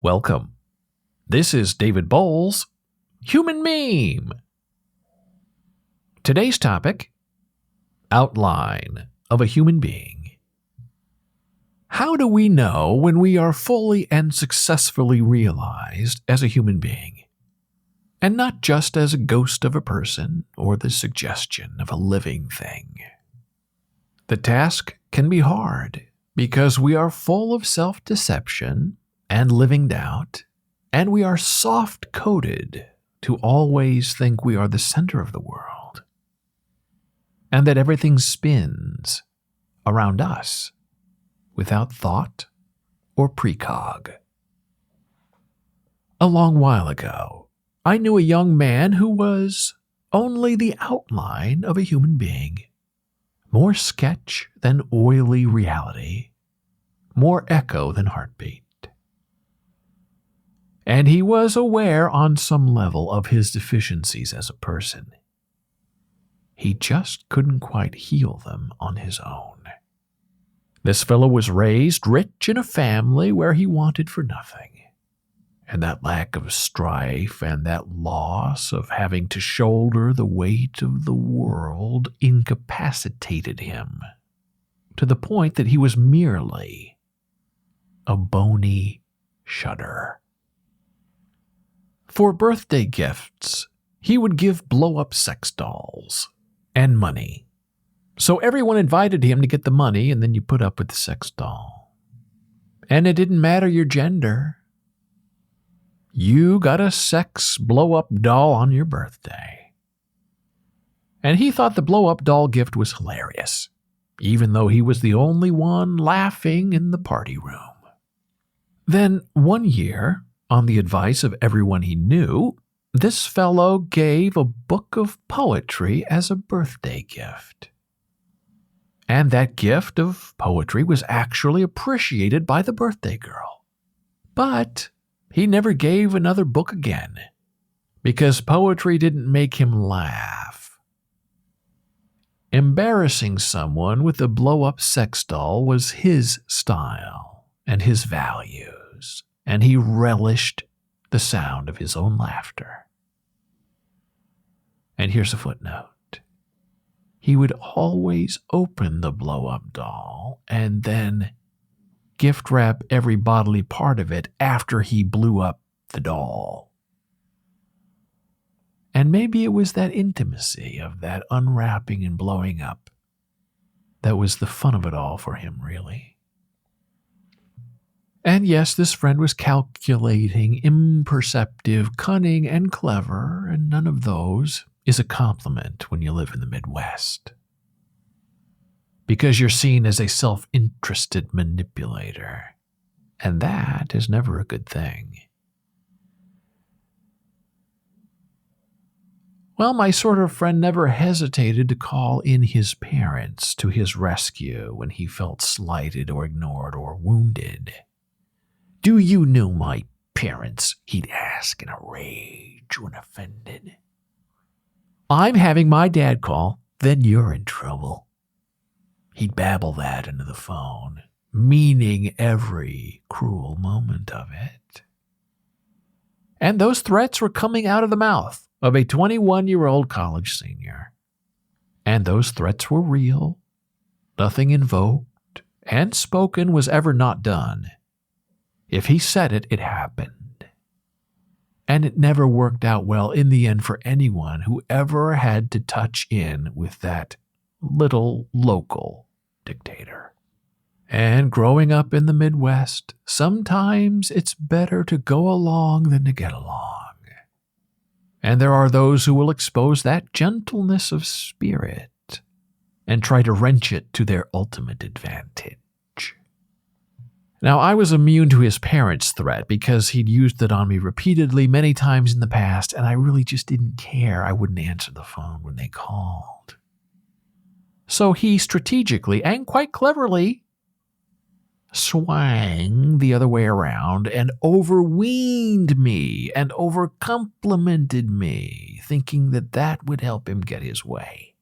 Welcome. This is David Boles, Human Meme. Today's topic, outline of a human being. How do we know when we are fully and successfully realized as a human being, and not just as a ghost of a person or the suggestion of a living thing? The task can be hard because we are full of self-deception and living doubt, and we are soft-coded to always think we are the center of the world, and that everything spins around us without thought or precog. A long while ago, I knew a young man who was only the outline of a human being, more sketch than oily reality, more echo than heartbeat. And he was aware on some level of his deficiencies as a person. He just couldn't quite heal them on his own. This fellow was raised rich in a family where he wanted for nothing, and that lack of strife and that loss of having to shoulder the weight of the world incapacitated him to the point that he was merely a bony shudder. For birthday gifts, he would give blow-up sex dolls and money. So everyone invited him to get the money, and then you put up with the sex doll. And it didn't matter your gender. You got a sex blow-up doll on your birthday. And he thought the blow-up doll gift was hilarious, even though he was the only one laughing in the party room. Then one year, on the advice of everyone he knew, this fellow gave a book of poetry as a birthday gift. And that gift of poetry was actually appreciated by the birthday girl. But he never gave another book again, because poetry didn't make him laugh. Embarrassing someone with a blow-up sex doll was his style and his values, and he relished the sound of his own laughter. And here's a footnote. He would always open the blow-up doll and then gift wrap every bodily part of it after he blew up the doll. And maybe it was that intimacy of that unwrapping and blowing up that was the fun of it all for him, really. And yes, this friend was calculating, imperceptive, cunning, and clever, and none of those is a compliment when you live in the Midwest, because you're seen as a self-interested manipulator, and that is never a good thing. Well, my sort of friend never hesitated to call in his parents to his rescue when he felt slighted or ignored or wounded. "Do you know my parents?" he'd ask in a rage when offended. "I'm having my dad call, then you're in trouble." He'd babble that into the phone, meaning every cruel moment of it. And those threats were coming out of the mouth of a 21-year-old college senior. And those threats were real. Nothing invoked and spoken was ever not done. If he said it, it happened. And it never worked out well in the end for anyone who ever had to touch in with that little local dictator. And growing up in the Midwest, sometimes it's better to go along than to get along. And there are those who will expose that gentleness of spirit and try to wrench it to their ultimate advantage. Now, I was immune to his parents' threat because he'd used it on me repeatedly many times in the past, and I really just didn't care. I wouldn't answer the phone when they called. So he strategically and quite cleverly swang the other way around and overweened me and overcomplimented me, thinking that that would help him get his way.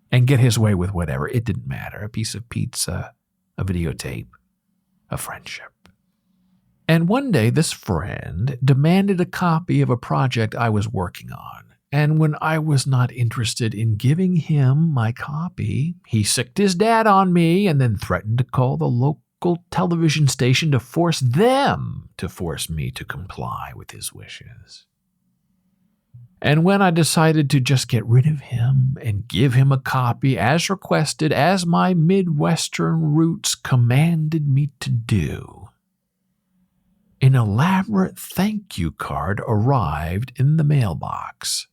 And get his way with whatever. It didn't matter. A piece of pizza, a videotape, a friendship. And one day, this friend demanded a copy of a project I was working on. And when I was not interested in giving him my copy, he sicked his dad on me and then threatened to call the local television station to force me to comply with his wishes. And when I decided to just get rid of him and give him a copy as requested, as my Midwestern roots commanded me to do, an elaborate thank you card arrived in the mailbox.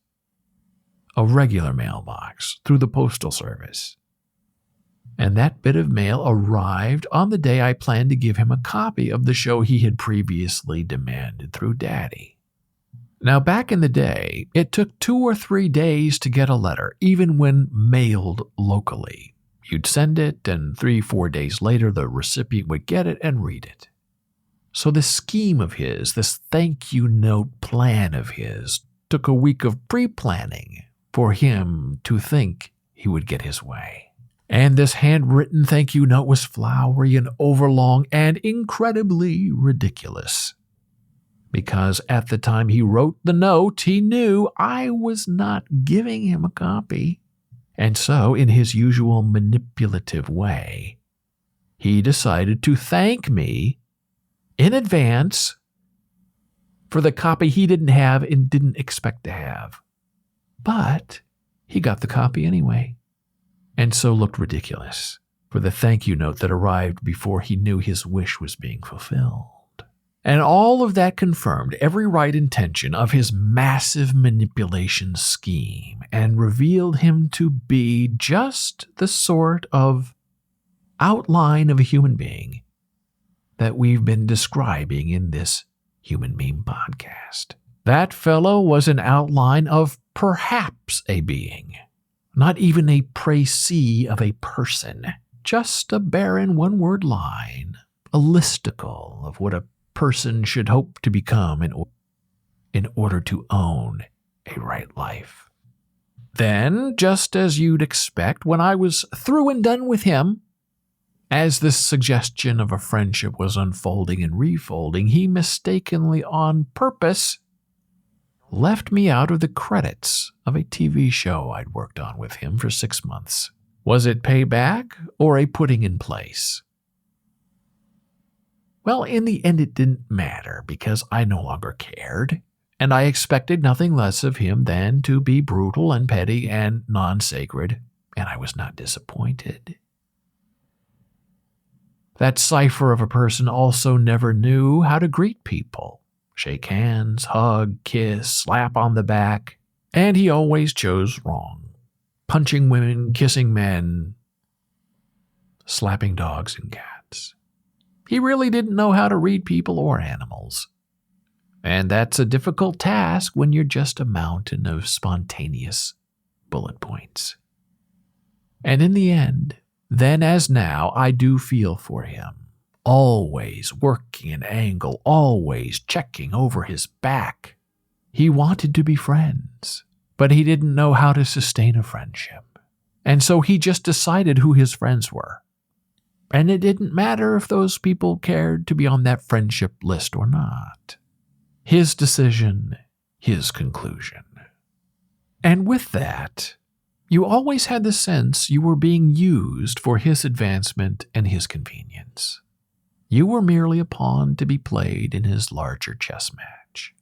A regular mailbox through the postal service. And that bit of mail arrived on the day I planned to give him a copy of the show he had previously demanded through Daddy. Now, back in the day, it took 2 or 3 days to get a letter, even when mailed locally. You'd send it, and 3-4 days later, the recipient would get it and read it. So this scheme of his, this thank you note plan of his, took a week of pre-planning for him to think he would get his way. And this handwritten thank you note was flowery and overlong and incredibly ridiculous. Because at the time he wrote the note, he knew I was not giving him a copy. And so, in his usual manipulative way, he decided to thank me in advance for the copy he didn't have and didn't expect to have. But he got the copy anyway, and so looked ridiculous for the thank you note that arrived before he knew his wish was being fulfilled. And all of that confirmed every right intention of his massive manipulation scheme and revealed him to be just the sort of outline of a human being that we've been describing in this Human Meme podcast. That fellow was an outline of perhaps a being, not even a précis of a person, just a barren one-word line, a listicle of what a person should hope to become in order to own a right life. Then, just as you'd expect, when I was through and done with him, as this suggestion of a friendship was unfolding and refolding, he mistakenly, on purpose, left me out of the credits of a TV show I'd worked on with him for 6 months. Was it payback or a putting in place? Well, in the end, it didn't matter because I no longer cared, and I expected nothing less of him than to be brutal and petty and non-sacred, and I was not disappointed. That cipher of a person also never knew how to greet people. Shake hands, hug, kiss, slap on the back, and he always chose wrong. Punching women, kissing men, slapping dogs and cats. He really didn't know how to read people or animals. And that's a difficult task when you're just a mountain of spontaneous bullet points. And in the end, then as now, I do feel for him. Always working an angle, always checking over his back. He wanted to be friends, but he didn't know how to sustain a friendship. And so he just decided who his friends were. And it didn't matter if those people cared to be on that friendship list or not. His decision, his conclusion. And with that, you always had the sense you were being used for his advancement and his convenience. You were merely a pawn to be played in his larger chess match.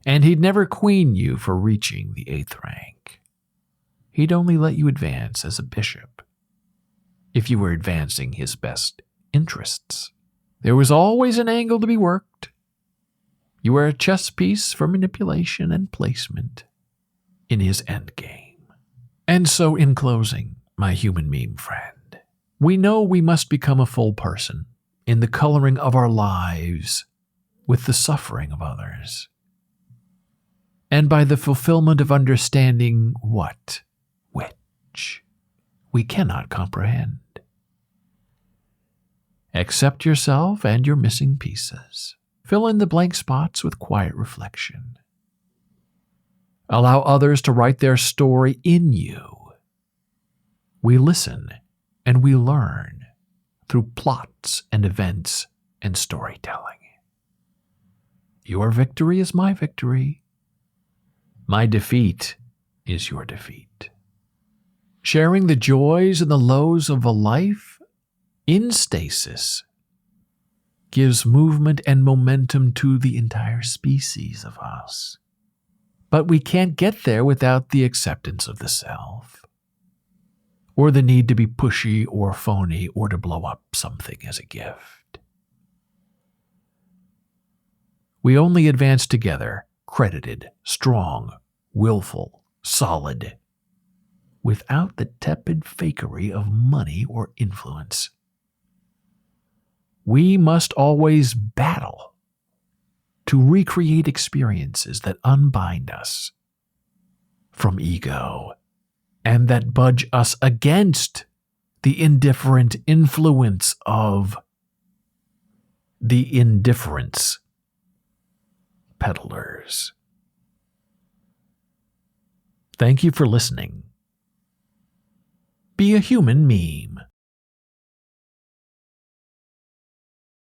And he'd never queen you for reaching the 8th rank. He'd only let you advance as a bishop if you were advancing his best interests. There was always an angle to be worked. You were a chess piece for manipulation and placement in his endgame. And so, in closing, my human meme friend, we know we must become a full person in the coloring of our lives with the suffering of others, and by the fulfillment of understanding which we cannot comprehend. Accept yourself and your missing pieces. Fill in the blank spots with quiet reflection. Allow others to write their story in you. We listen and we learn through plots and events and storytelling. Your victory is my victory. My defeat is your defeat. Sharing the joys and the lows of a life in stasis gives movement and momentum to the entire species of us. But we can't get there without the acceptance of the self, or the need to be pushy or phony or to blow up something as a gift. We only advance together, credited, strong, willful, solid, without the tepid fakery of money or influence. We must always battle to recreate experiences that unbind us from ego and that budge us against the indifferent influence of the indifference peddlers. Thank you for listening. Be a human meme.